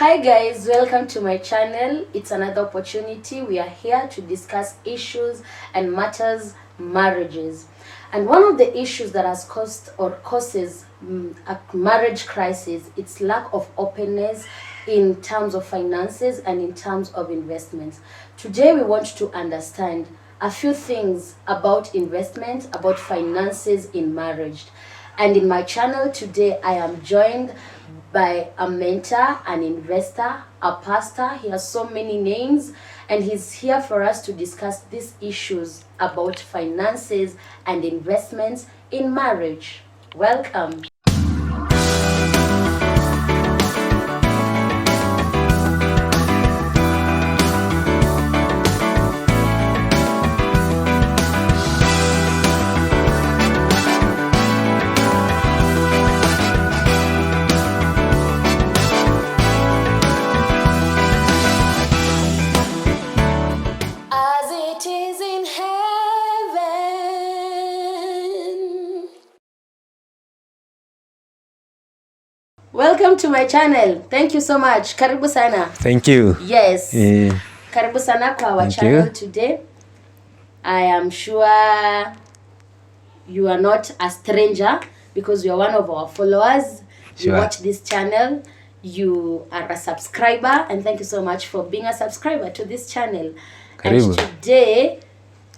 Hi guys, welcome to my channel. It's another opportunity. We are here to discuss issues and matters marriages. And one of the issues that has caused or causes a marriage crisis, it's lack of openness in terms of finances and in terms of investments. Today we want to understand a few things about investment, about finances in marriage. And in my channel today, I am joined by a mentor, an investor, a pastor. He has so many names, and he's here for us to discuss these issues about finances and investments in marriage. Welcome. Welcome to my channel. Thank you so much. Karibu sana. Thank you. Yes. Karibu sana kwa our channel today. I am sure you are not a stranger because you are one of our followers. Sure. You watch this channel. You are a subscriber, and thank you so much for being a subscriber to this channel. Karibu. And today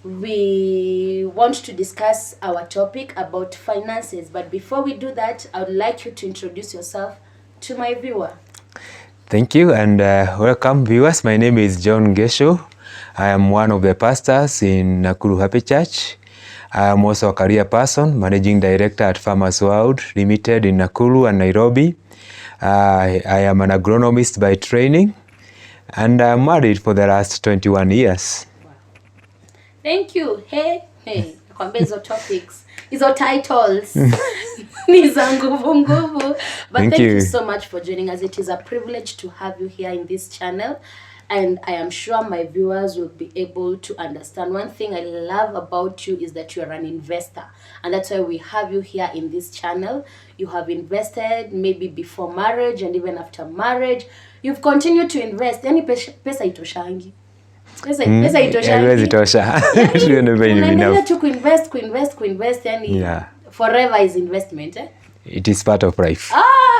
we want to discuss our topic about finances, but before we do that, I would like you to introduce yourself to my viewer. Thank you, and welcome viewers. My name is John Gesho. I am one of the pastors in Nakuru Happy Church. I am also a career person, managing director at Farmers World Limited in Nakuru and Nairobi. I am an agronomist by training, and I am married for the last 21 years. Thank you. Hey, nakwambia hizo topics, hizo titles ni za nguvu. But thank you so much for joining us. It is a privilege to have you here in this channel, and I am sure my viewers will be able to understand. One thing I love about you is that you are an investor, and that's why we have you here in this channel. You have invested maybe before marriage and even after marriage. You've continued to invest. Yani pesa itoshangi. Pesa itoshangi. Unaendelea tu kuinvest yani forever is investment. It is part of life.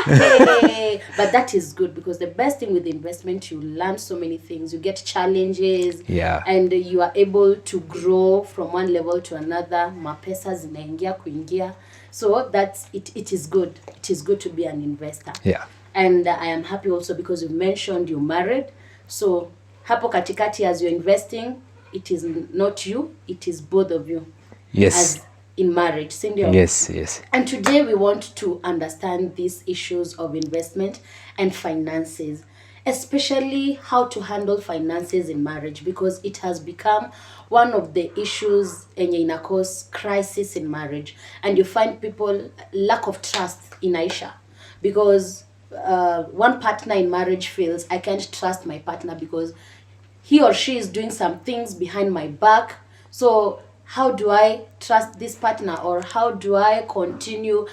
Hey. But that is good, because the best thing with investment, you learn so many things. You get challenges, and you are able to grow from one level to another. Mapesa zinaingia kuingia. So that's it. It is good. It is good to be an investor. And I am happy also because you mentioned you married. So hapo katikati, as you're investing, it is not you, it is both of you. Yes. As in marriage, Cindy. Yes. And today we want to understand these issues of investment and finances, especially how to handle finances in marriage, because it has become one of the issues in a cause crisis in marriage. And you find people lack of trust in Aisha, because one partner in marriage feels, I can't trust my partner because he or she is doing some things behind my back. So how do I trust this partner, or how do I continue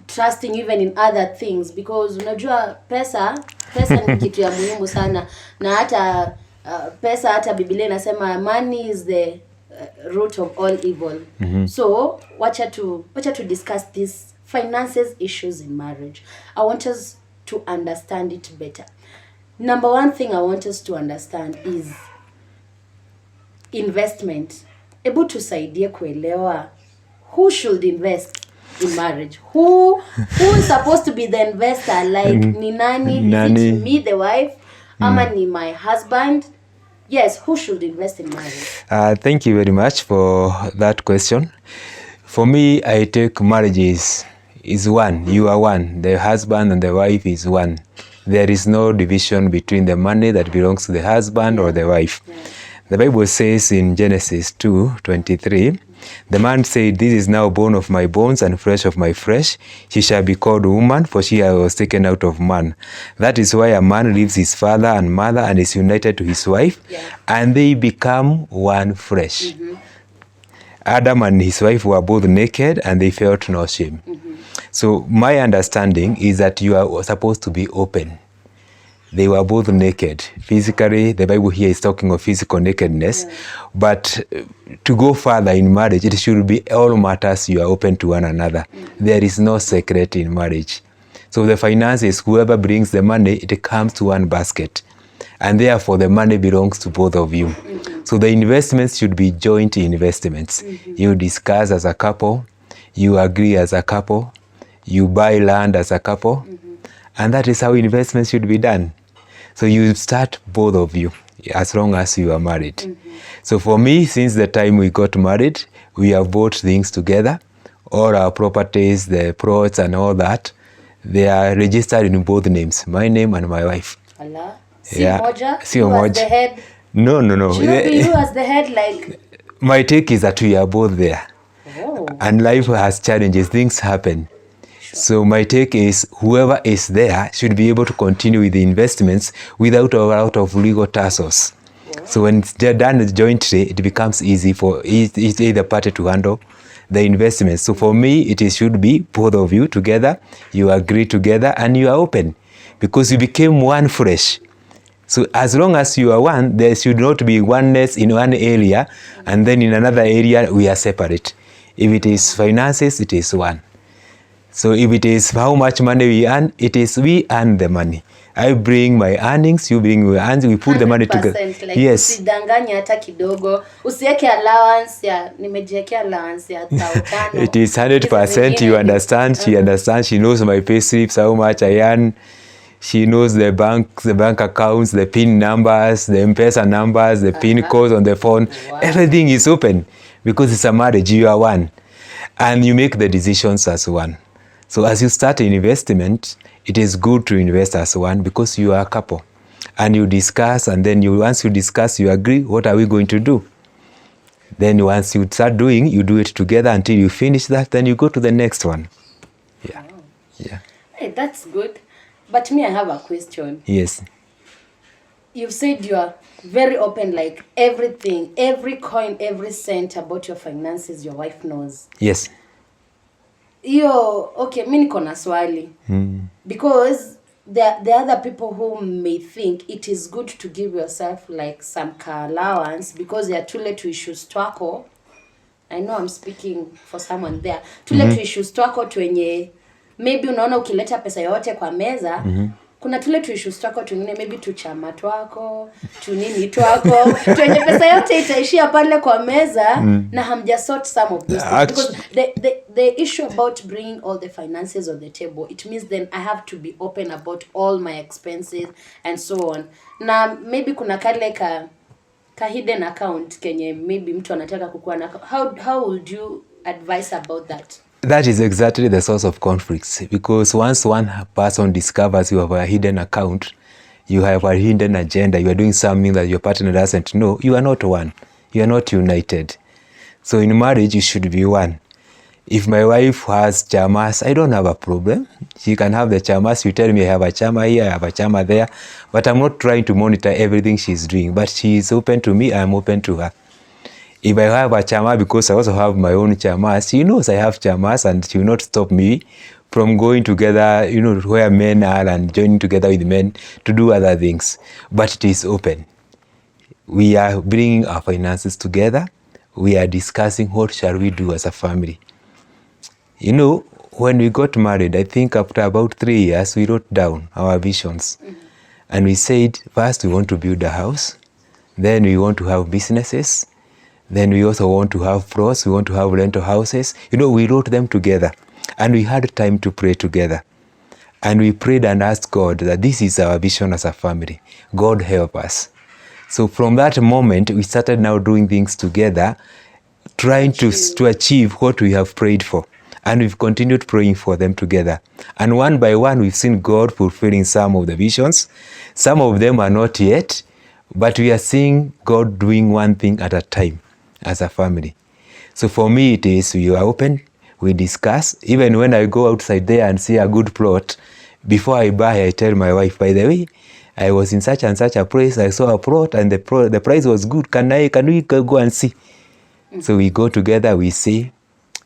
trusting even in other things? Because unajua pesa ni kitu ya muhimu sana, na hata pesa, hata Biblia inasema money is the root of all evil. So wacha to discuss these finances issues in marriage. I want us to understand it better. Number one thing I want us to understand is investment. Able to tusaidie kuelewa who should invest in marriage. Who is supposed to be the investor? Like ni nani? Is it me, the wife? Ama ni my husband? Yes, who should invest in marriage? Thank you very much for that question. For me, I take marriage is one. You are one. The husband and the wife is one. There is no division between the money that belongs to the husband or the wife. The Bible says in Genesis 2:23, the man said, "This is now bone of my bones and flesh of my flesh. She shall be called woman, for she was taken out of man." That is why a man leaves his father and mother and is united to his wife, and they become one flesh. Adam and his wife were both naked and they felt no shame. So my understanding is that you are supposed to be open. They were both naked. Physically, the Bible here is talking of physical nakedness. But to go further in marriage, it should be all matters you are open to one another. There is no secret in marriage. So the finances, whoever brings the money, it comes to one basket. And therefore, the money belongs to both of you. So the investments should be joint investments. You discuss as a couple, you agree as a couple, you buy land as a couple, and that is how investments should be done. So you start both of you as long as you are married. So for me, since the time we got married, we have bought things together. All our properties, the plots and all that, they are registered in both names, my name and my wife. Allah. Si you as the head. No. Should not be you as the head, like. My take is that we are both there. Oh. And life has challenges, things happen. Sure. So my take is whoever is there should be able to continue with the investments without or out of legal tussles. So when it's done jointly, it becomes easy for either party to handle the investments. So for me, it should be both of you together, you agree together, and you are open because you became one flesh. So as long as you are one, there should not be oneness in one area, and then in another area we are separate. If it is finances, it is one. So if it is how much money we earn, it is we earn the money. I bring my earnings, you bring your earnings, we put the money together. Like, yes. Usidanganye hata kidogo. Usiweke allowance ya nimejiwekea allowance ya 5,000. It is 100%. You understand. She understands. She knows my pay slips, how much I earn. She knows the bank accounts, the PIN numbers, the M-Pesa numbers, the PIN codes on the phone. Wow. Everything is open because it's a marriage. You are one, and you make the decisions as one. So as you start an investment, it is good to invest as one because you are a couple, and you discuss, and then once you discuss, you agree. What are we going to do? Then once you start doing, you do it together until you finish that. Then you go to the next one. Yeah, wow. Yeah. Hey, that's good. But me, I have a question. Yes. You've said you are very open, like everything, every coin, every cent about your finances, your wife knows. Yes. Okay, mi niko na swali. Because there are other people who may think it is good to give yourself like some car allowance because they are too late to issue twako. I know I'm speaking for someone there. Too late to issue twako twenye maybe unaona ukileta pesa yote kwa meza, kuna tule tuishu twako tungine maybe tuchama twako, tunini twako, tuenye pesa yote itaishia pale kwa meza na hamja sort some of those things. Because the issue about bringing all the finances on the table, it means then I have to be open about all my expenses and so on. Na maybe kuna kale ka hidden account kenye maybe mtu anataka kukua na. How would you advise about that? That is exactly the source of conflicts, because once one person discovers you have a hidden account, you have a hidden agenda, you are doing something that your partner doesn't know, you are not one. You are not united. So in marriage, you should be one. If my wife has chamas, I don't have a problem. She can have the chamas. You tell me I have a chama here, I have a chama there, but I'm not trying to monitor everything she's doing. But she is open to me, I'm open to her. If I have a chama, because I also have my own chamas, she knows I have chamas, and she will not stop me from going together, where men are, and joining together with men to do other things. But it is open. We are bringing our finances together. We are discussing what shall we do as a family. When we got married, I think after about 3 years, we wrote down our visions. And we said, first we want to build a house. Then we want to have businesses. Then we also want to have plots, we want to have rental houses. We wrote them together, and we had time to pray together. And we prayed and asked God that this is our vision as a family. God help us. So from that moment, we started now doing things together, trying to achieve what we have prayed for. And we've continued praying for them together. And one by one, we've seen God fulfilling some of the visions. Some of them are not yet, but we are seeing God doing one thing at a time as a family. So for me, it is we are open, we discuss. Even when I go outside there and see a good plot, before I buy, I tell my wife, by the way, I was in such and such a place, I saw a plot and the price was good. Can we go and see? So we go together, we see,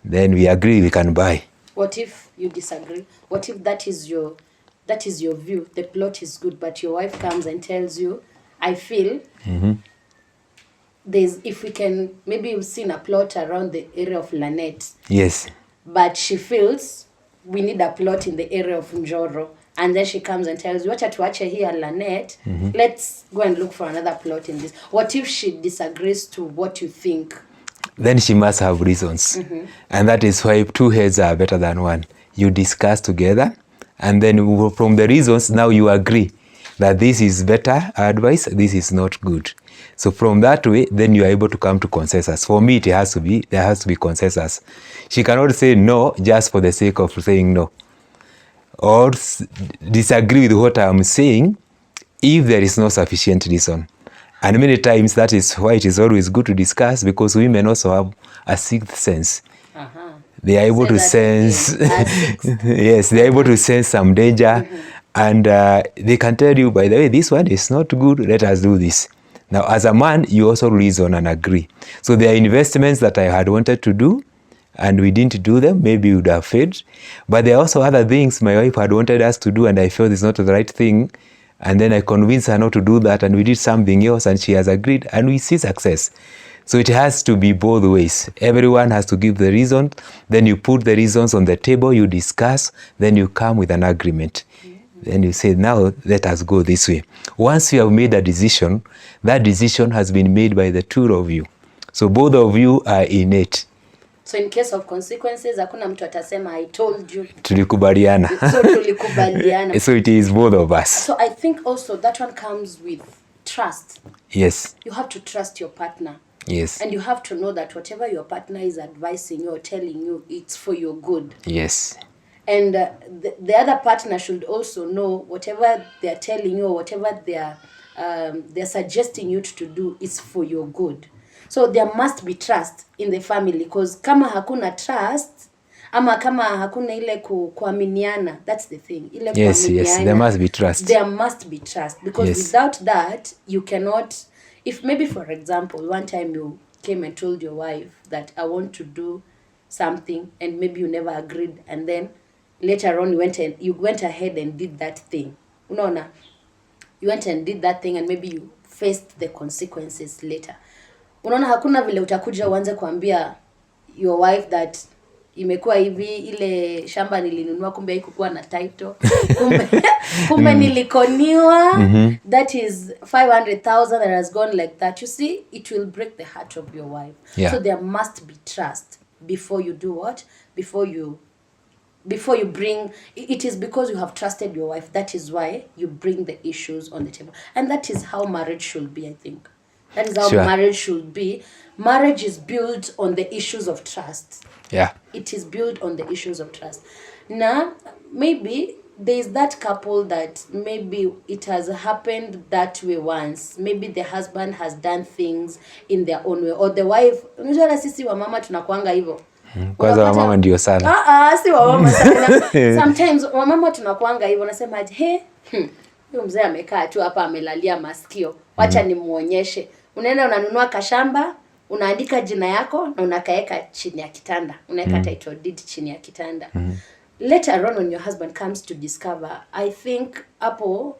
then we agree we can buy. What if you disagree? What if that is that is your view, the plot is good, but your wife comes and tells you, I feel if we can, maybe you've seen a plot around the area of Lanet. Yes. But she feels we need a plot in the area of Njoro. And then she comes and tells you, wacha tuache here Lanet, let's go and look for another plot in this. What if she disagrees to what you think? Then she must have reasons. And that is why two heads are better than one. You discuss together, and then from the reasons, now you agree that this is better advice, this is not good. So from that way, then you are able to come to consensus. For me, there has to be consensus. She cannot say no just for the sake of saying no, or disagree with what I'm saying if there is no sufficient reason. And many times that is why it is always good to discuss, because women also have a sixth sense. They are able to sense, yes, they are able to sense some danger, and they can tell you, by the way, this one is not good, let us do this. Now, as a man, you also reason and agree. So there are investments that I had wanted to do, and we didn't do them, maybe we would have failed. But there are also other things my wife had wanted us to do, and I felt it's not the right thing. And then I convinced her not to do that, and we did something else, and she has agreed, and we see success. So it has to be both ways. Everyone has to give the reason, then you put the reasons on the table, you discuss, then you come with an agreement. Then you say, now let us go this way. Once you have made a decision, that decision has been made by the two of you. So both of you are in it. So in case of consequences, hakuna mtu atasema I told you. Tulikubaliana. So tulikubaliana. So it is both of us. So I think also that one comes with trust. Yes. You have to trust your partner. Yes. And you have to know that whatever your partner is advising you or telling you, it's for your good. Yes. And the other partner should also know whatever they're telling you or whatever they're suggesting you to do is for your good. So there must be trust in the family, because kama hakuna trust, ama kama hakuna ile kuaminiana, that's the thing. Ile yes, there must be trust. There must be trust, because without that, you cannot. If maybe, for example, one time you came and told your wife that I want to do something, and maybe you never agreed, and then later on you went ahead and did that thing. Unaona, you went and did that thing, and maybe you faced the consequences later. Unaona, hakuna vile utakuja uanze kuambia your wife that imekuwa hivi, ile shamba nilinunua kumbe haikuwa na title, kumbe nilikoniwa, that is 500,000 that has gone like that. You see, it will break the heart of your wife. Yeah. So there must be trust before you do what? Before you bring, it is because you have trusted your wife. That is why you bring the issues on the table. And that is how marriage should be, I think. That is how marriage should be. Marriage is built on the issues of trust. Yeah. It is built on the issues of trust. Now, maybe there's that couple that maybe it has happened that way once. Maybe the husband has done things in their own way. Or the wife, unajua sisi wa mama tunakuanga hivyo. Kwanza wa mama ndio sana. Si wa mama sana. Sometimes wa mama tunakuanga hivyo, nasema he, huyo mzee amekaa tu hapa amelalia masikio. Wacha nimuonyeshe. Unaenda unanunua kashamba, unaandika jina yako na unakaeka chini ya kitanda. Unaweka title deed chini ya kitanda. Later on, when your husband comes to discover, I think hapo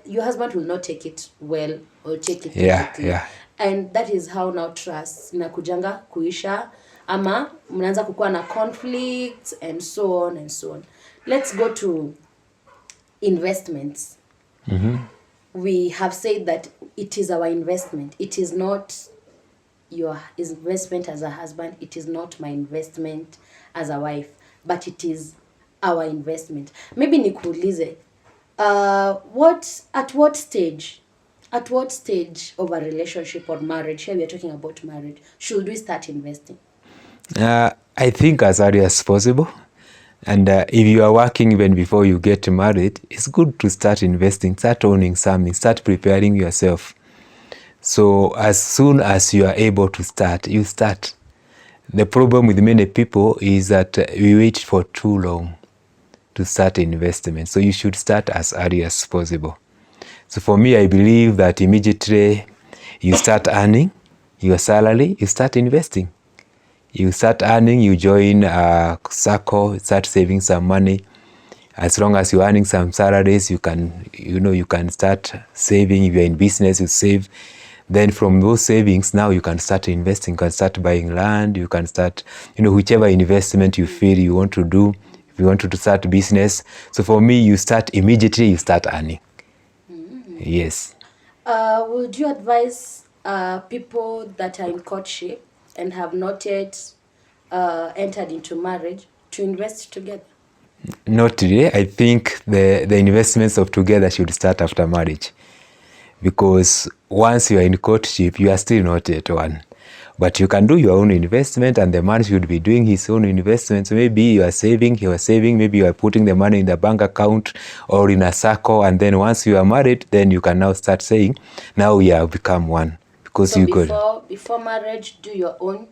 your husband will not take it well or take it easily. Yeah. And that is how now trust inakujanga kuisha, ama mnaanza kukua na conflicts and so on and so on. Let's go to investments. We have said that it is our investment. It is not your investment as a husband. It is not my investment as a wife. But it is our investment. Maybe nikuulize, at what stage of a relationship or marriage, here we are talking about marriage, should we start investing? I think as early as possible. And if you are working even before you get married, it's good to start investing, start owning something, start preparing yourself. So as soon as you are able to start, you start. The problem with many people is that we wait for too long to start investment. So you should start as early as possible. So for me, I believe that immediately you start earning your salary, you start investing. You start earning, you join a circle, start saving some money, As long as you're earning some salaries, you can start saving. If you're in business, you save. Then from those savings, now you can start investing. You can start buying land. You can start, whichever investment you feel you want to do. If you want to start business. So for me, you start immediately, you start earning. Yes. Would you advise people that are in courtship and have not yet entered into marriage to invest together? Not today. I think the investments of together should start after marriage, because once you are in courtship, you are still not yet one. But you can do your own investment, and the man should be doing his own investments. Maybe you are saving, maybe you are putting the money in the bank account or in a circle, and then once you are married, then you can now start saying, now we have become one. Because So you could. before marriage, do your own.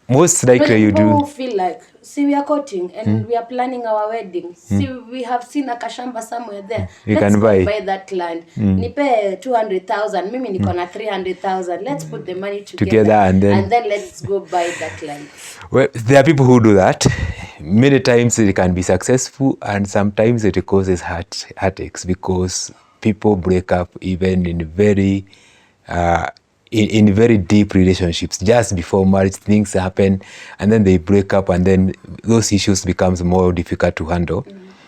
Most likely you do. People feel like, see, we are courting and we are planning our wedding. See, we have seen a kashamba somewhere there. You Let's can go buy that land. Nipe 200,000. Mimi niko na 300,000. Let's put the money together and then let's go buy that land. Well, there are people who do that. Many times it can be successful, and sometimes it causes heartaches, because people break up even in very very deep relationships. Just before marriage, things happen, and then they break up, and then those issues becomes more difficult to handle,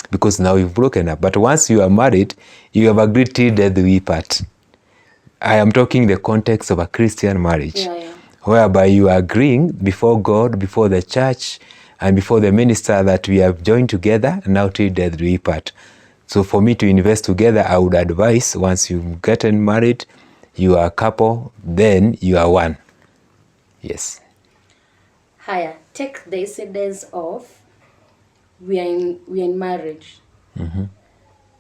because now you've broken up. But once you are married, you have agreed till death we part. I am talking the context of a Christian marriage. Whereby you are agreeing before God, before the church, and before the minister that we have joined together, and now till death we part. So for me to invest together, I would advise, once you've gotten married, you are a couple, then you are one. Yes. Higher, take the incidence of we are in marriage.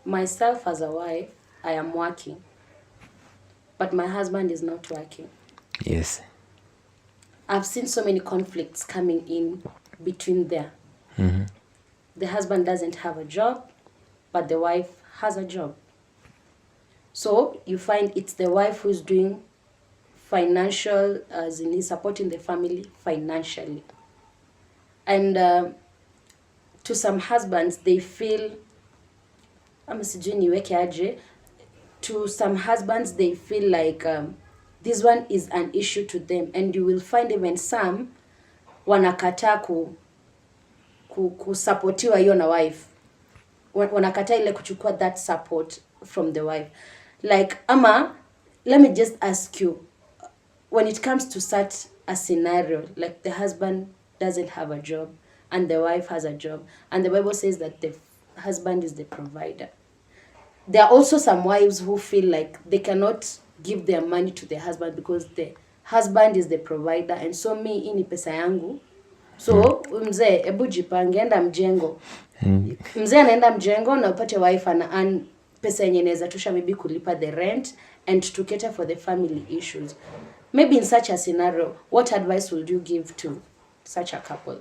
Myself as a wife, I am working, but my husband is not working. Yes. I've seen so many conflicts coming in between there. The husband doesn't have a job, but the wife has a job. So you find it's the wife who's doing financial, as in supporting the family financially. And to some husbands, they feel, to some husbands, they feel like this one is an issue to them. And you will find even some wanakataa kusapotiwa hiyo na wife. Wanakataa ile kuchukua that support from the wife. Like, let me just ask you, when it comes to such a scenario, like the husband doesn't have a job and the wife has a job, and the Bible says that the husband is the provider. There are also some wives who feel like they cannot give their money to their husband because the husband is the provider, and so me ini pesa yangu. So mzee, ebu jipange, enda mjengo. Mzee anaenda mjengo na upate wife ana pesa yenye inaweza tosha maybe kulipa the rent and to cater for the family issues. Maybe in such a scenario, what advice would you give to such a couple?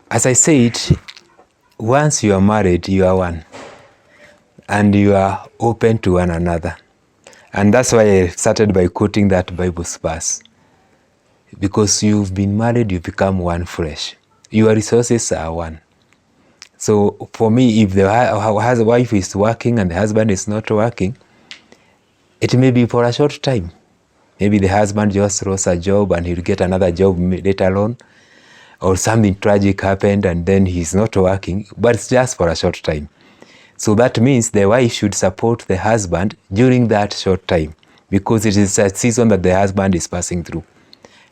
As I said, once you are married, you are one. And you are open to one another. And that's why I started by quoting that Bible verse. Because you've been married, you become one flesh. Your resources are one. So for me, if the wife is working and the husband is not working, it may be for a short time. Maybe the husband just lost a job and he'll get another job later on, or something tragic happened and then he's not working, but it's just for a short time. So that means the wife should support the husband during that short time, because it is a season that the husband is passing through.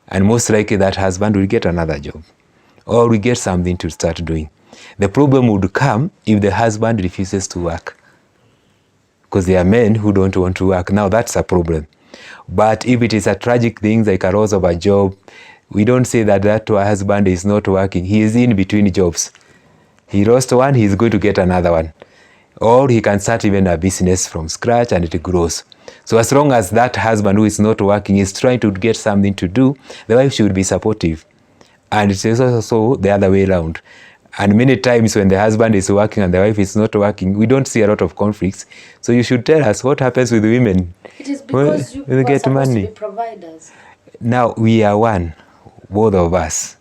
And most likely that husband will get another job or will get something to start doing. The problem would come if the husband refuses to work, because there are men who don't want to work. Now that's a problem. But if it is a tragic thing like a loss of a job, we don't say that husband is not working. He is in between jobs. He lost one, he's going to get another one. Or he can start even a business from scratch and it grows. So as long as that husband who is not working is trying to get something to do, the wife should be supportive. And it is also the other way around. And many times when the husband is working and the wife is not working, we don't see a lot of conflicts. So you should tell us what happens with women. It is because you are get supposed money. to be providers. Now we are one, both of us.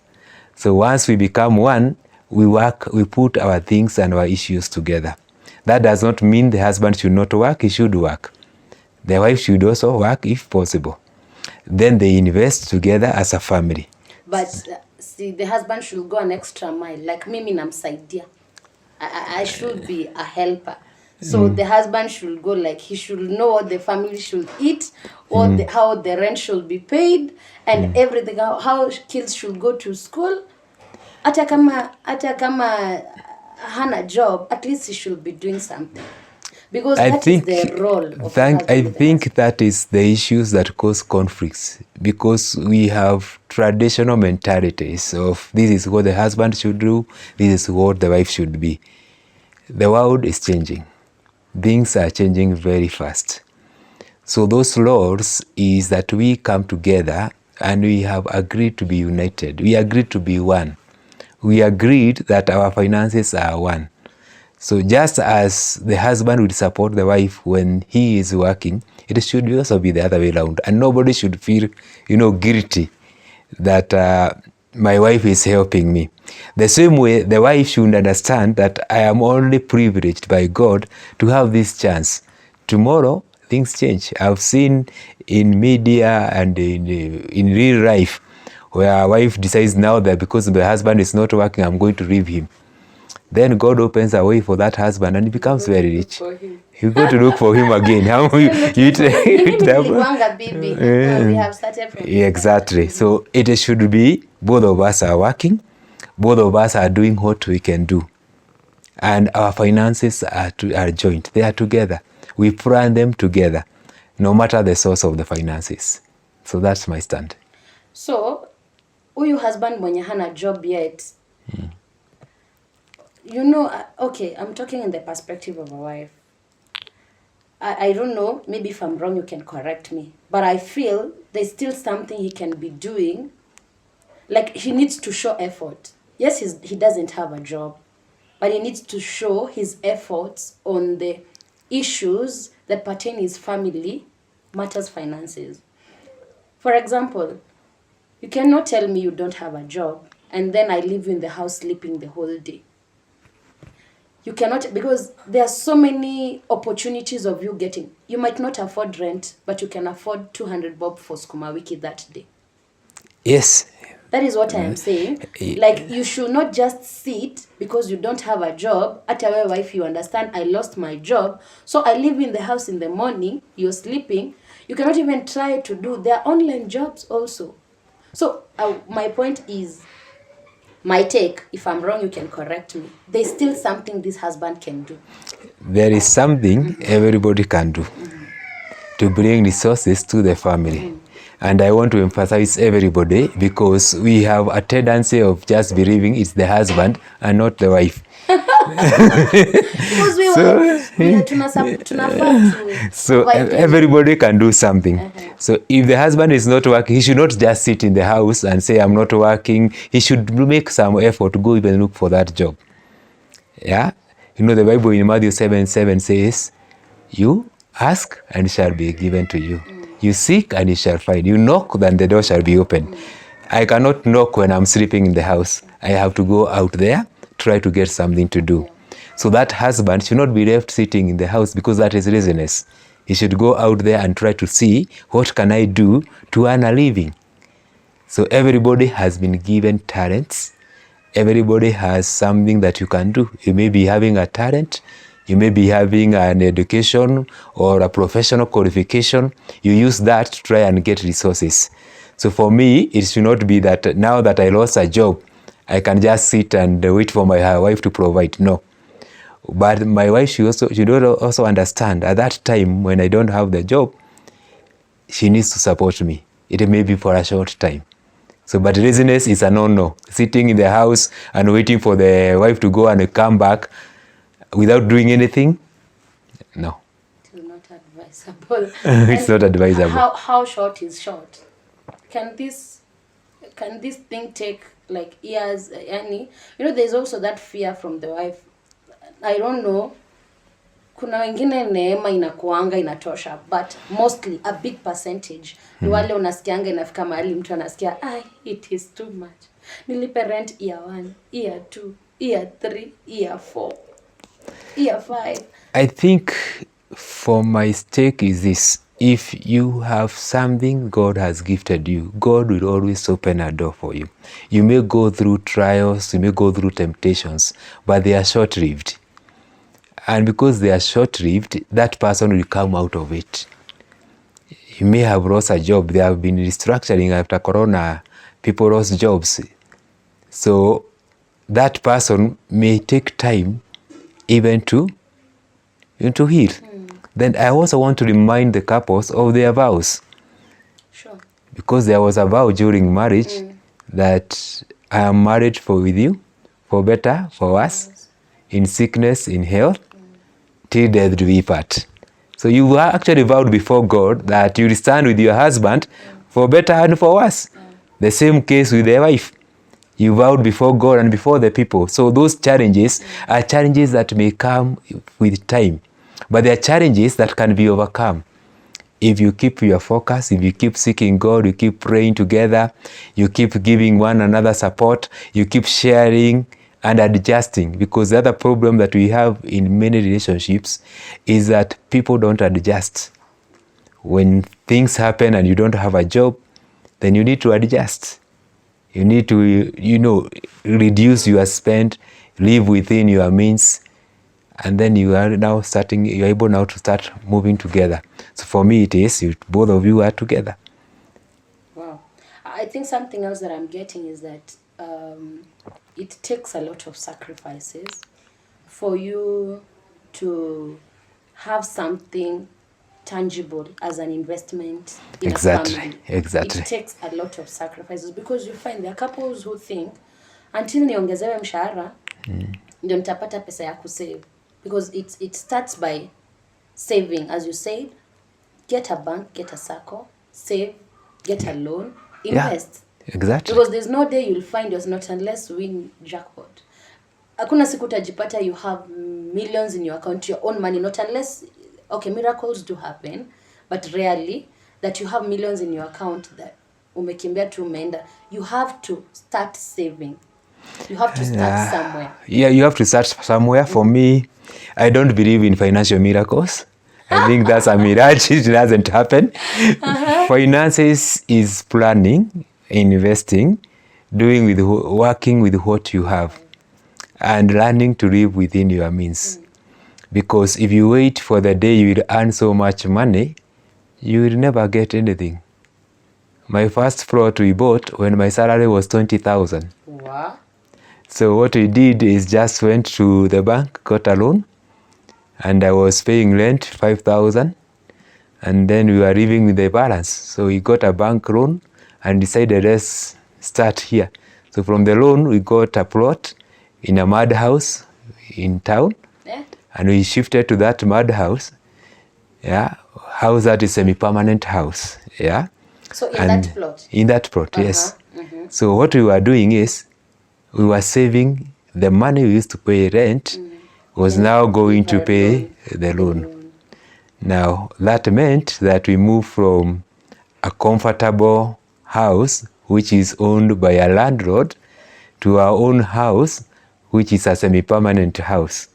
So once we become one, we work, we put our things and our issues together. That does not mean the husband should not work, he should work. The wife should also work if possible. Then they invest together as a family. But see, the husband should go an extra mile. Like mimi namsaidia. I should be a helper. So the husband should go, like he should know what the family should eat, what how the rent should be paid, and everything, how kids should go to school. Hata kama hana job, at least he should be doing something. Because that is the role of the husband. I think that is the issues that cause conflicts, because we have traditional mentalities of this is what the husband should do, this is what the wife should be. The world is changing. Things are changing very fast. So those laws is that we come together and we have agreed to be united. We agreed to be one. We agreed that our finances are one. So just as the husband would support the wife when he is working, it should also be the other way around. And nobody should feel, guilty that my wife is helping me. The same way, the wife should understand that I am only privileged by God to have this chance. Tomorrow, things change. I've seen in media and in real life where a wife decides now that because the husband is not working, I'm going to leave him. Then God opens a way for that husband and he becomes very rich. You go to look for him again. We have started from exactly. So it should be both of us are working, both of us are doing what we can do. And our finances are joint. They are together. We plan them together, no matter the source of the finances. So that's my stand. So, huyu husband mwenye hana job yet, okay, I'm talking in the perspective of a wife. I don't know, maybe if I'm wrong, you can correct me. But I feel there's still something he can be doing. Like, he needs to show effort. Yes, he doesn't have a job, but he needs to show his efforts on the issues that pertain his family, matters finances. For example, you cannot tell me you don't have a job, and then I leave you in the house sleeping the whole day. You cannot, because there are so many opportunities of you getting. You might not afford rent, but you can afford 200 bob for skuma wiki that day. Yes. That is what I am saying. Like, you should not just sit because you don't have a job. At our wife, you understand, I lost my job, so I live in the house in the morning, you're sleeping. You cannot even try to do, there are online jobs also. So my point is, my take, if I'm wrong, you can correct me. There's still something this husband can do. There is something everybody can do to bring resources to the family. And I want to emphasize everybody, because we have a tendency of just believing it's the husband and not the wife. Because so everybody can do something. So if the husband is not working, he should not just sit in the house and say, I'm not working. He should make some effort to go even look for that job. Yeah? The Bible in Matthew 7:7 says, you ask and it shall be given to you. You seek and you shall find. You knock, then the door shall be opened. I cannot knock when I'm sleeping in the house. I have to go out there, try to get something to do. So that husband should not be left sitting in the house, because that is laziness. He should go out there and try to see, what can I do to earn a living? So everybody has been given talents. Everybody has something that you can do. You may be having a talent. You may be having an education or a professional qualification. You use that to try and get resources. So for me, it should not be that now that I lost a job, I can just sit and wait for my wife to provide. No. But my wife should also understand at that time when I don't have the job, she needs to support me. It may be for a short time. So, but laziness is a no-no. Sitting in the house and waiting for the wife to go and come back without doing anything, no. It is not advisable. It's not advisable. How short is short? Can this thing take like years? There's also that fear from the wife. I don't know. Kuna wengine neema inakuanga inatosha, but mostly a big percentage ni wale unasikianga inafika mahali mtu anasikia it is too much. Nilipe rent year 1, year 2, year 3, year 4, year 5. I think for my stake is this: if you have something God has gifted you, God will always open a door for you. You may go through trials, you may go through temptations, but they are short-lived. And because they are short-lived, that person will come out of it. You may have lost a job. There have been restructuring after Corona. People lost jobs. So that person may take time even to heal. Then I also want to remind the couples of their vows. Sure. Because there was a vow during marriage that I am married with you, for better, for worse, in sickness, in health, till death do we part. So you were actually vowed before God that you will stand with your husband for better and for worse. The same case with the wife. You vowed before God and before the people. So those challenges are challenges that may come with time. But they are challenges that can be overcome. If you keep your focus, if you keep seeking God, you keep praying together, you keep giving one another support, you keep sharing and adjusting. Because the other problem that we have in many relationships is that people don't adjust. When things happen and you don't have a job, then you need to adjust. You need to, reduce your spend, live within your means, and then you're able now to start moving together. So for me, it is, both of you are together. Wow. I think something else that I'm getting is that it takes a lot of sacrifices for you to have something tangible as an investment in a family. Exactly. It takes a lot of sacrifices because you find there are couples who think until niongezewe mshahara ndio nitapata pesa ya kusave, because it starts by saving, as you said. Get a bank, get a circle, save, get a loan, invest. Yeah, exactly. Because there's no day you'll find yourself, not unless you win jackpot. Hakuna siku utajipata you have millions in your account, your own money, not unless, okay, miracles do happen, but rarely that you have millions in your account that umekimbia tu umeenda. You have to start saving. You have to start somewhere. Yeah, you have to start somewhere. For me, I don't believe in financial miracles. I think that's a mirage. It doesn't happen. Finances is planning, investing, working with what you have, and learning to live within your means. Because if you wait for the day you will earn so much money, you will never get anything. My first plot we bought when my salary was 20,000. Wow. So what we did is just went to the bank, got a loan, and I was paying rent 5,000, and then we were living with the balance. So we got a bank loan and decided let's start here. So from the loan we got a plot in a mud house in town, and we shifted to that mud house. House that is semi-permanent house. So that plot? In that plot, yes. So what we were doing is we were saving the money we used to pay rent was now going to pay the loan. Now, that meant that we moved from a comfortable house, which is owned by a landlord, to our own house, which is a semi-permanent house,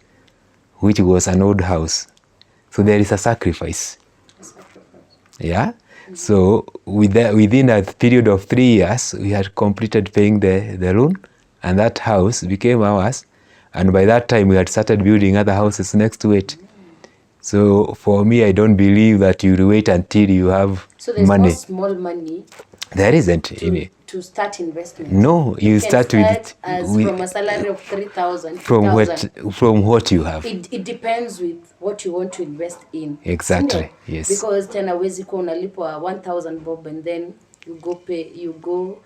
which was an old house. So there is a sacrifice. Yeah? So within a period of 3 years, we had completed paying the loan, and that house became ours. And by that time, we had started building other houses next to it. So for me, I don't believe that you will wait until you have money. So there's no small money. There isn't any. To start investment. No, you start with from a salary of 3,000. From what you have. It depends with what you want to invest in. Exactly. Yes. Because tena wezi kuwa unalipwa 1,000 bob and then you go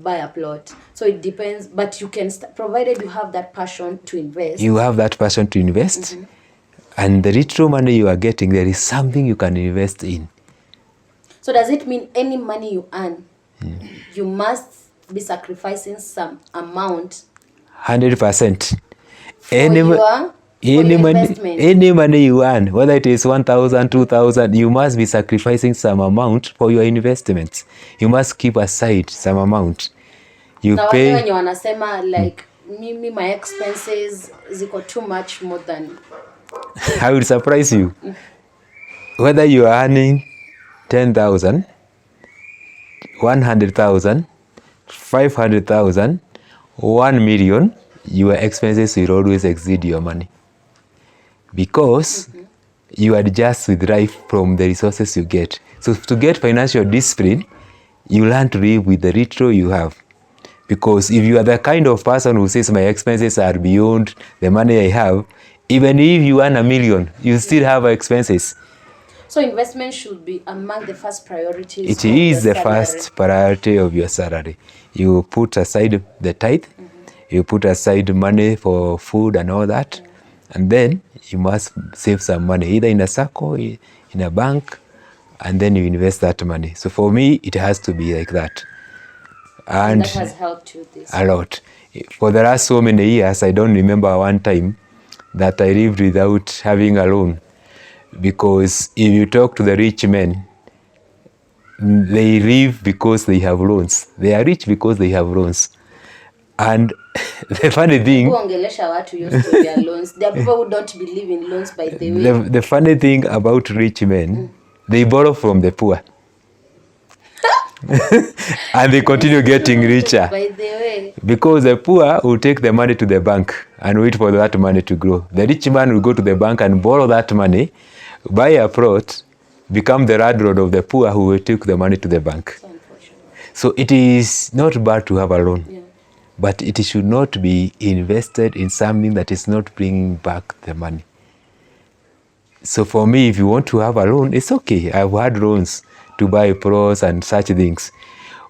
buy a plot. So it depends, but you can provided you have that passion to invest. You have that passion to invest, and the little money you are getting, there is something you can invest in. So does it mean any money you earn, you must be sacrificing some amount? 100%. Any money you earn, whether it is 1,000, 2,000, you must be sacrificing some amount for your investments. You must keep aside some amount. You na pay. Wenye wanasema like my expenses ziko too much more than. I will surprise you. Whether you are earning 10,000, 100,000, 500,000, 1 million, your expenses will always exceed your money. Because you adjust with life from the resources you get. So to get financial discipline, you learn to live with the little you have. Because if you are the kind of person who says my expenses are beyond the money I have, even if you earn 1 million, you still have expenses. So investment should be among the first priorities. It is the first priority of your salary. You put aside the tithe, you put aside money for food and all that, and then you must save some money, either in a circle, in a bank, and then you invest that money. So for me, it has to be like that. And that has helped you this a lot. For the last so many years, I don't remember one time that I lived without having a loan. Because if you talk to the rich men, they live because they have loans. They are rich because they have loans. And the funny thing, loans. There are people who don't believe in loans, by the way. The funny thing about rich men, they borrow from the poor. And they continue getting richer. By the way. Because the poor will take the money to the bank and wait for that money to grow. The rich man will go to the bank and borrow that money, buy a plot, become the landlord of the poor who will take the money to the bank. So it is not bad to have a loan, but it should not be invested in something that is not bringing back the money. So for me, if you want to have a loan, it's okay. I've had loans to buy plots and such things.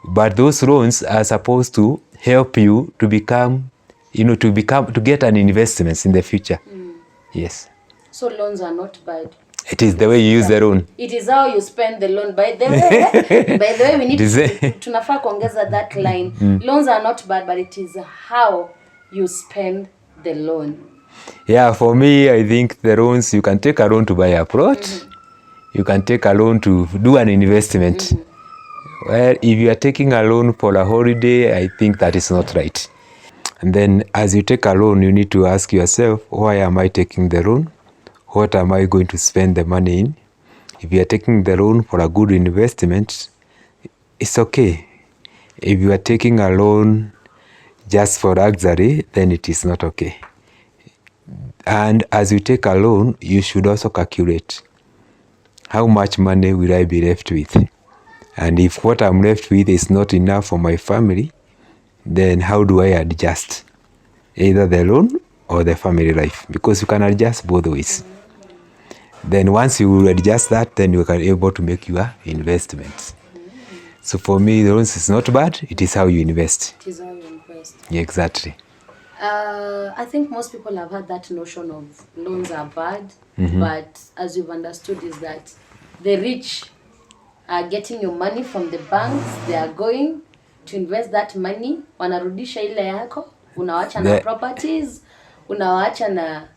But those loans are supposed to help you to become, to get an investment in the future. Yes. So loans are not bad. It is the way you use the loan. It is how you spend the loan. By the way, we need tunafaa kuongeza that line. Loans are not bad, but it is how you spend the loan. Yeah, for me, I think the loans, you can take a loan to buy a plot. You can take a loan to do an investment. Well, if you are taking a loan for a holiday, I think that is not right. And then as you take a loan, you need to ask yourself, why am I taking the loan? What am I going to spend the money in? If you are taking the loan for a good investment, it's okay. If you are taking a loan just for luxury, then it is not okay. And as you take a loan, you should also calculate how much money will I be left with? And if what I'm left with is not enough for my family, then how do I adjust? Either the loan or the family life, because you can adjust both ways. Then once you adjust that, then you can be able to make your investments. So for me, the loans is not bad. It is how you invest. It is how you invest. Yeah, exactly. I think most people have had that notion of loans are bad, but as you've understood is that the rich are getting your money from the banks. They are going to invest that money. Wanarudisha ile yako, unawacha na properties, unawacha na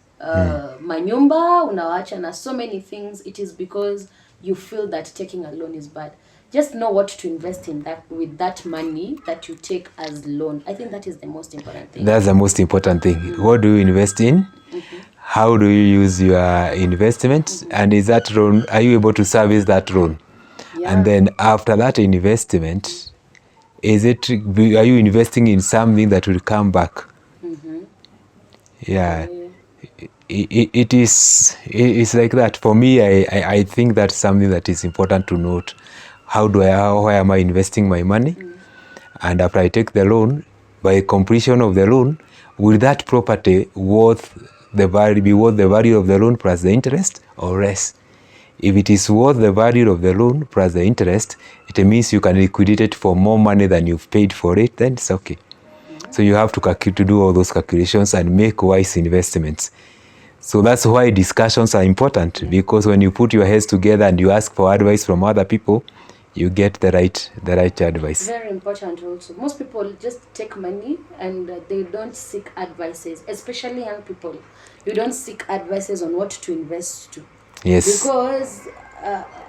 manyumba, unawacha na so many things. It is because you feel that taking a loan is bad. Just know what to invest in that with that money that you take as loan. I think that is the most important thing. That's the most important thing. What do you invest in? How do you use your investment? And is that loan, are you able to service that loan? Yeah. And then after that investment, are you investing in something that will come back? Yeah. It's like that. For me, I think that's something that is important to note. Why am I investing my money? And after I take the loan, by completion of the loan, will that property be worth the value of the loan plus the interest or less? If it is worth the value of the loan plus the interest, it means you can liquidate it for more money than you've paid for it, then it's okay. So you have to do all those calculations and make wise investments. So that's why discussions are important, because when you put your heads together and you ask for advice from other people, you get the right advice. Very important also. Most people just take money and they don't seek advices, especially young people. You don't seek advices on what to invest to. Yes. Because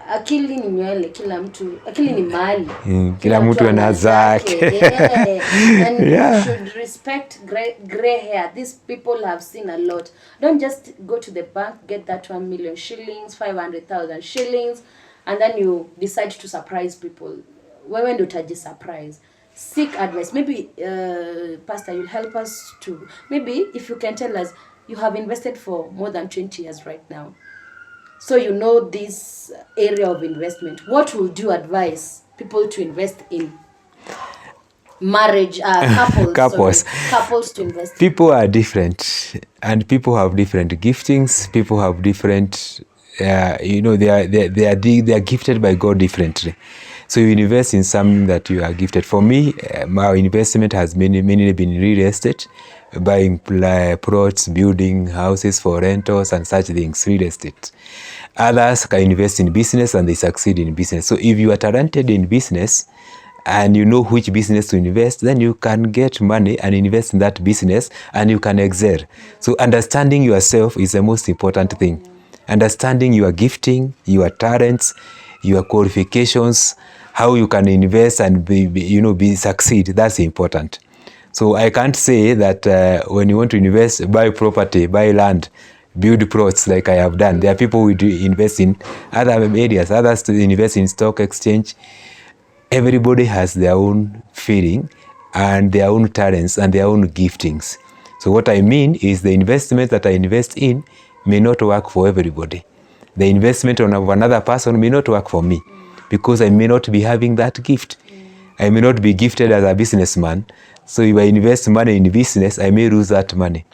akili ni nywele, kila mtu akili ni mali. Kila mtu ana zake. And Yeah. you should respect gray hair. These people have seen a lot. Don't just go to the bank, get that 1 million shillings, 500,000 shillings, and then you decide to surprise people. Wewe ndio utajisurprise. Seek advice. Maybe Pastor, you'll help us to, maybe if you can tell us, you have invested for more than 20 years right now, so you know this area of investment. What would you advise people to invest in? Marriage, couples. Sorry, couples to invest. People are different, and people have different giftings. People have different, they are gifted by God differently. So you invest in something that you are gifted. For me, my investment has mainly been real estate, buying plots, building houses for rentals and such things, real estate. Others can invest in business and they succeed in business. So if you are talented in business and you know which business to invest, then you can get money and invest in that business and you can excel. So understanding yourself is the most important thing. Understanding your gifting, your talents, your qualifications, how you can invest and be succeed. That's important. So I can't say that when you want to invest, buy property, buy land, build plots like I have done. There are people who do invest in other areas, others to invest in stock exchange. Everybody has their own feeling and their own talents and their own giftings. So what I mean is the investment that I invest in may not work for everybody. The investment of another person may not work for me because I may not be having that gift. I may not be gifted as a businessman. So if I invest money in business, I may lose that money.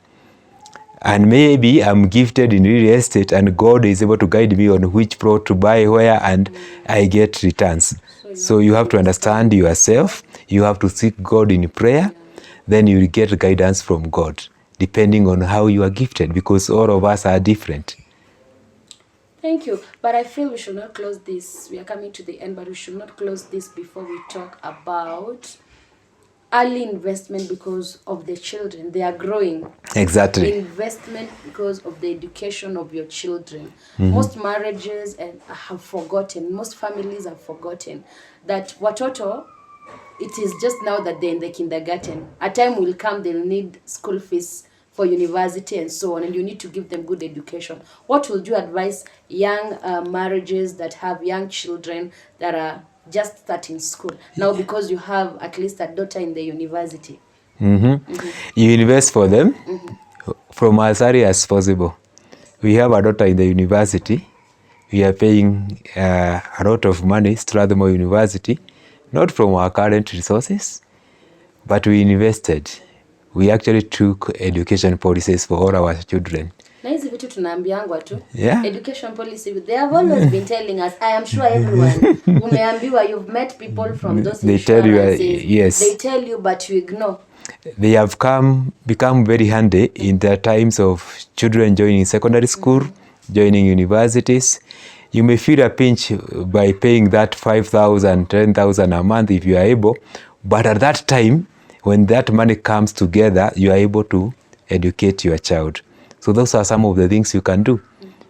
And maybe I'm gifted in real estate and God is able to guide me on which plot to buy where and I get returns. So you have to understand yourself. You have to seek God in prayer. Then you will get guidance from God, depending on how you are gifted, because all of us are different. Thank you. But I feel we should not close this. We are coming to the end, but we should not close this before we talk about early investment because of the children. They are growing. Exactly. Investment because of the education of your children. Most marriages have forgotten, most families have forgotten that watoto, it is just now that they're in the kindergarten. A time will come they'll need school fees for university and so on, and you need to give them good education. What would you advise young marriages that have young children that are just starting school now, because you have at least a daughter in the university? You invest for them from as early as possible. We have a daughter in the university. We are paying a lot of money, Strathmore University, not from our current resources, but we invested. We actually took education policies for all our children. Na hizi vitu tunaambiangwa tu. Yeah. Education policy, they have always been telling us. I am sure everyone, umeambiwa, you've met people from those They tell you, insurances. yes. They tell you, but you ignore. They have become very handy in the times of children joining secondary school, joining universities. You may feel a pinch by paying that 5,000, 10,000 a month if you are able, but at that time, when that money comes together, you are able to educate your child. So those are some of the things you can do.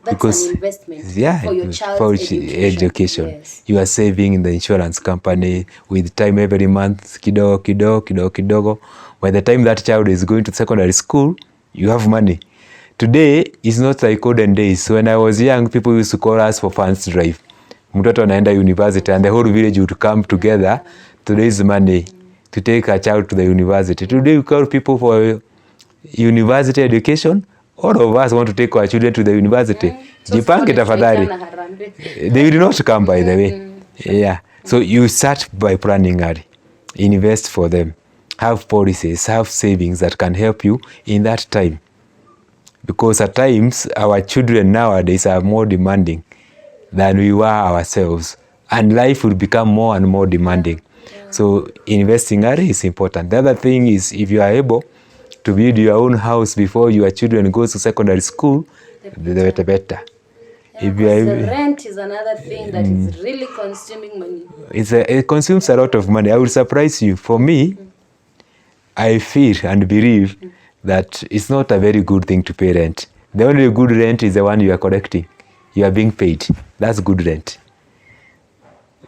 That's because, an investment yeah, for your child's education. Yes. You are saving in the insurance company with time every month, kidogo. By the time that child is going to secondary school, you have money. Today is not like olden days. When I was young, people used to call us for funds drive. Mtoto anaenda university and the whole village would come together to raise money to take a child to the university. Today we call people for university education. All of us want to take our children to the university. Jipange tafadhali. They will not come, by the way. Yeah. So you start by planning early. Invest for them. Have policies, have savings that can help you in that time. Because at times, our children nowadays are more demanding than we were ourselves. And life will become more and more demanding. Yeah. So investing early is important. The other thing is, if you are able to build your own house before your children go to secondary school, the better. Yeah, the rent is another thing that is really consuming money. It consumes a lot of money. I will surprise you. For me, I feel and believe that it's not a very good thing to pay rent. The only good rent is the one you are collecting. You are being paid. That's good rent.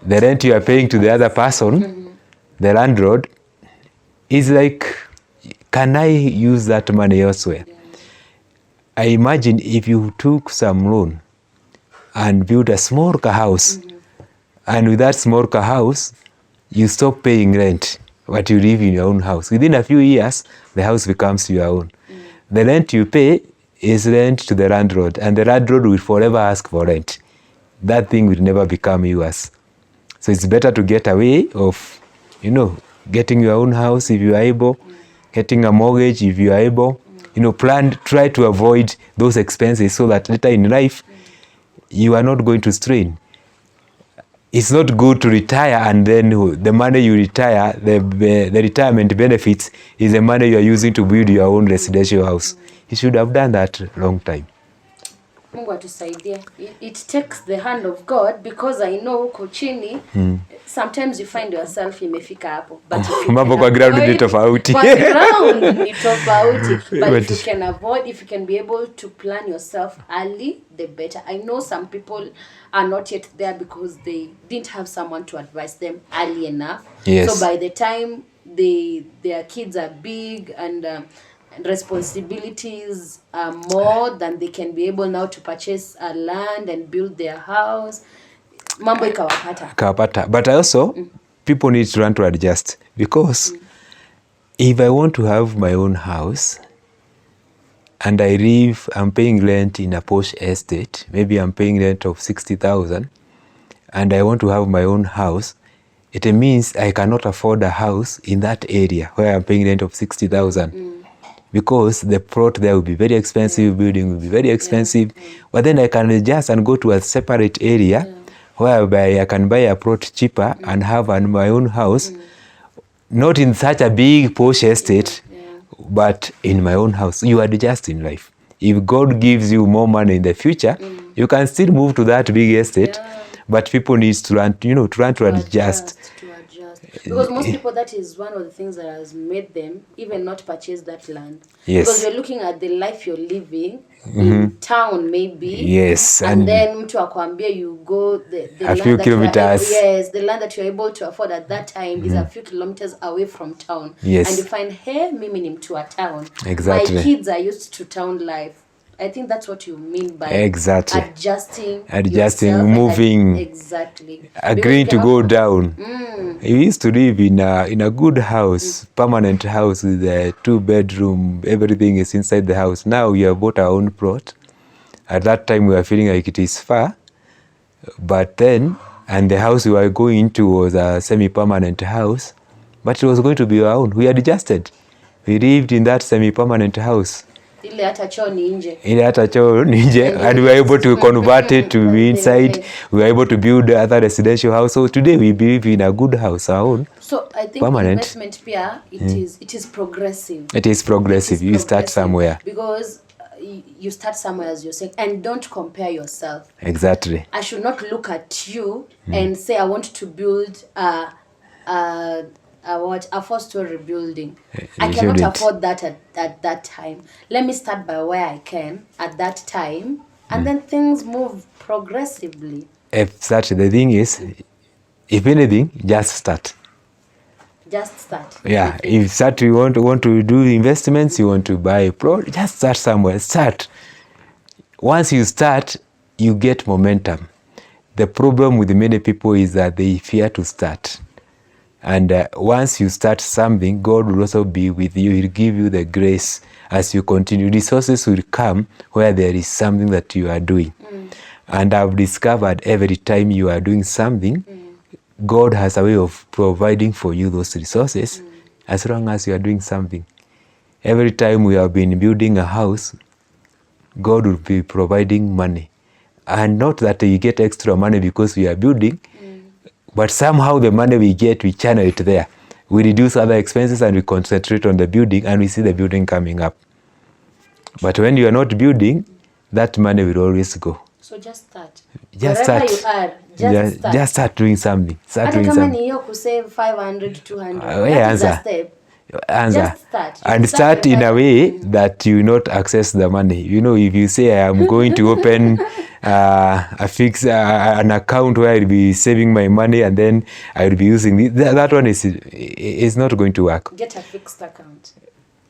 the rent you are paying to the other person, the landlord, is like, can I use that money elsewhere? Yeah. I imagine if you took some loan and built a small house, and with that small house, you stop paying rent, but you live in your own house. Within a few years, the house becomes your own. The rent you pay is rent to the landlord, and the landlord will forever ask for rent. That thing will never become yours. So it's better to get away of, getting your own house if you are able, getting a mortgage if you are able. Try to avoid those expenses so that later in life, you are not going to strain. It's not good to retire and then the money you retire, the retirement benefits is the money you are using to build your own residential house. You should have done that long time. Mungu atusaidie. It takes the hand of God, because I know huko chini sometimes you find yourself imefika hapo, but if you Mambo kwa ground ni tofauti. Kwa ground ni tofauti, but if you can avoid, if you can be able to plan yourself early, the better. I know some people are not yet there because they didn't have someone to advise them early enough. Yes. So by the time their kids are big and responsibilities are more than they can be able now to purchase a land and build their house, mambo ikawapata. But also, people need to learn to adjust, because if I want to have my own house and I'm paying rent in a posh estate, maybe I'm paying rent of 60,000, and I want to have my own house, it means I cannot afford a house in that area where I'm paying rent of 60,000. Because the plot there will be very expensive, building will be very expensive. But then I can adjust and go to a separate area whereby I can buy a plot cheaper and have my own house, not in such a big posh estate, but in my own house. You adjust in life. If God gives you more money in the future, you can still move to that big estate, but people need to learn, to adjust. Because most people, that is one of the things that has made them even not purchase that land. Yes. Because you're looking at the life you're living in town, maybe. Yes. And then mtu akwambia you go the a few kilometers. The land that you're able to afford at that time is a few kilometers away from town. Yes. And you find, hey, mimi ni mtu wa town. Exactly. My kids are used to town life. I think that's what you mean by adjusting, moving, exactly, agreeing to go down. You used to live in a good house, permanent house with a 2-bedroom, everything is inside the house. Now you have bought our own plot. At that time we were feeling like it is far, but then, and the house we were going into was a semi-permanent house, but it was going to be our own. We adjusted. We lived in that semi-permanent house. Ile hata choo ni nje. And we were able to convert it to be inside. We were able to build other residential house. So today we live in a good house, our own. So I think permanent. Investment pia, it is progressive. It is progressive. You start somewhere. Because you start somewhere, as you're saying, and don't compare yourself. Exactly. I should not look at you and say I want to build a 4-story building. I cannot afford that at that time. Let me start by where I can at that time, and then things move progressively. Exactly. The thing is, if anything, just start. Just start. Yeah. If you want to do investments, you want to buy a plot, just start somewhere. Start. Once you start, you get momentum. The problem with many people is that they fear to start. And once you start something, God will also be with you. He'll give you the grace as you continue. Resources will come where there is something that you are doing. And I've discovered every time you are doing something, God has a way of providing for you those resources as long as you are doing something. Every time we have been building a house, God will be providing money. And not that you get extra money because we are building, but somehow the money we get, we channel it there. We reduce other expenses and we concentrate on the building, and we see the building coming up. But when you are not building, that money will always go. So just start. Just Wherever start. you are, just start. Just start doing something. Start Hata doing kama something. ni hiyo kusave 500, 200. Yeah, That is a answer. step. Answer. Just start. And start in a way that you not access the money. If you say I am going to open a fix an account where I'll be saving my money and then I'll be using it. That one is not going to work. Get a fixed account.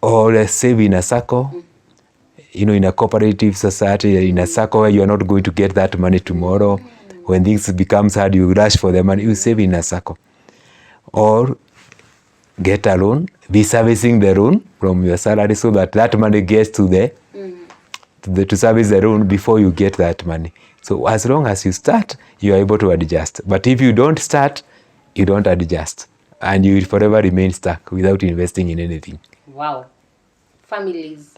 Or save in a circle, in a cooperative society, in a circle where you're not going to get that money tomorrow. When things becomes hard, you rush for the money. You save in a circle. Or get a loan, be servicing the loan from your salary so that that money gets to to service the loan before you get that money. So as long as you start, you are able to adjust. But if you don't start, you don't adjust. And you will forever remain stuck without investing in anything. Wow. Families,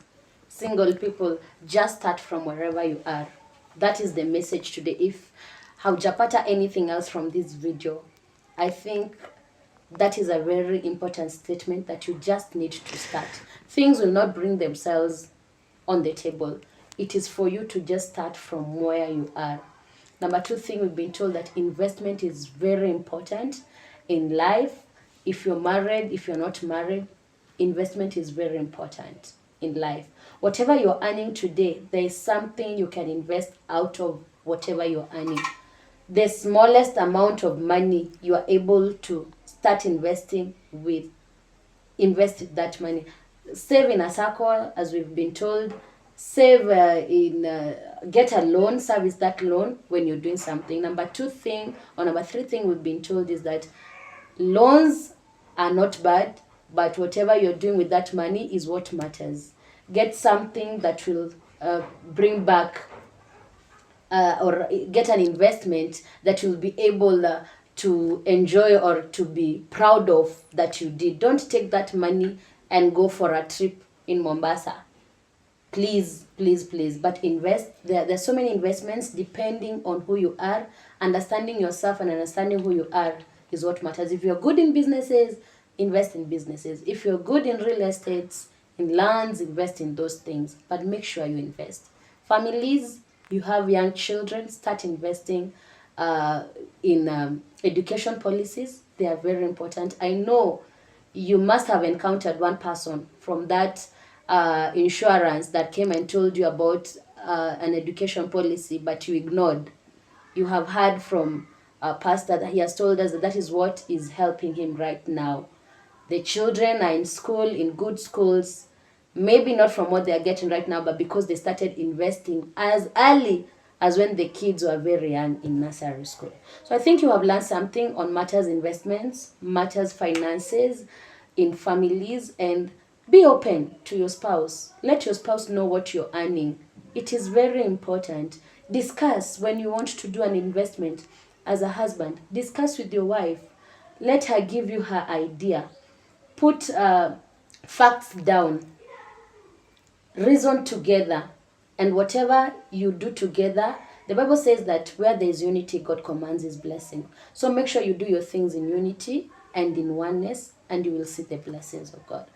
single people, just start from wherever you are. That is the message today. If haujapata anything else from this video, I think that is a very important statement, that you just need to start. Things will not bring themselves on the table. It is for you to just start from where you are. Number two thing, we've been told that investment is very important in life. If you're married, if you're not married, investment is very important in life. Whatever you're earning today, there is something you can invest out of whatever you're earning. The smallest amount of money you are able to start investing with, invest that money. Save in a circle, as we've been told. Save get a loan, service that loan when you're doing something. Number three thing we've been told is that loans are not bad, but whatever you're doing with that money is what matters. Get something that will bring back or get an investment that you'll be able to enjoy or to be proud of that you did. Don't take that money and go for a trip in Mombasa. Please, please, please. But invest. There's so many investments depending on who you are. Understanding yourself and understanding who you are is what matters. If you're good in businesses, invest in businesses. If you're good in real estates, in lands, invest in those things. But make sure you invest. Families, you have young children, start investing in education policies. They are very important. I know you must have encountered one person from that insurance that came and told you about an education policy, but you ignored. You have heard from a pastor that he has told us that that is what is helping him right now. The children are in school, in good schools, maybe not from what they are getting right now, but because they started investing as early as when the kids were very young in nursery school. So I think you have learned something on matters investments, matters finances in families, and be open to your spouse. Let your spouse know what you're earning. It is very important. Discuss when you want to do an investment as a husband. Discuss with your wife. Let her give you her idea. Put facts down. Reason together. And whatever you do together, the Bible says that where there is unity, God commands his blessing. So make sure you do your things in unity and in oneness, and you will see the blessings of God.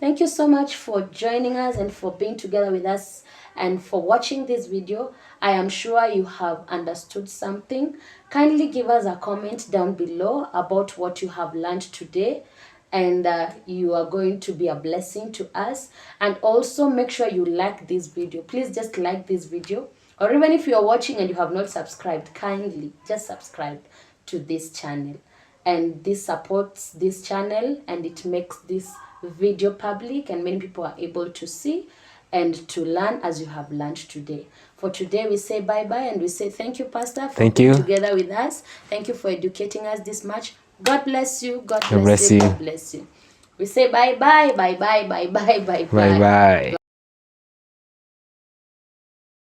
Thank you so much for joining us and for being together with us and for watching this video. I am sure you have understood something. Kindly give us a comment down below about what you have learned today, and you are going to be a blessing to us. And also make sure you like this video. Please just like this video, or even if you are watching and you have not subscribed, kindly just subscribe to this channel. And this supports this channel and it makes this video public, and many people are able to see and to learn as you have learned today. For today, we say bye-bye, and we say thank you, Pastor, for being together with us. Thank you for educating us this much. God bless you. God bless you. God bless you. We say bye-bye, bye-bye, bye-bye, bye-bye. Bye-bye.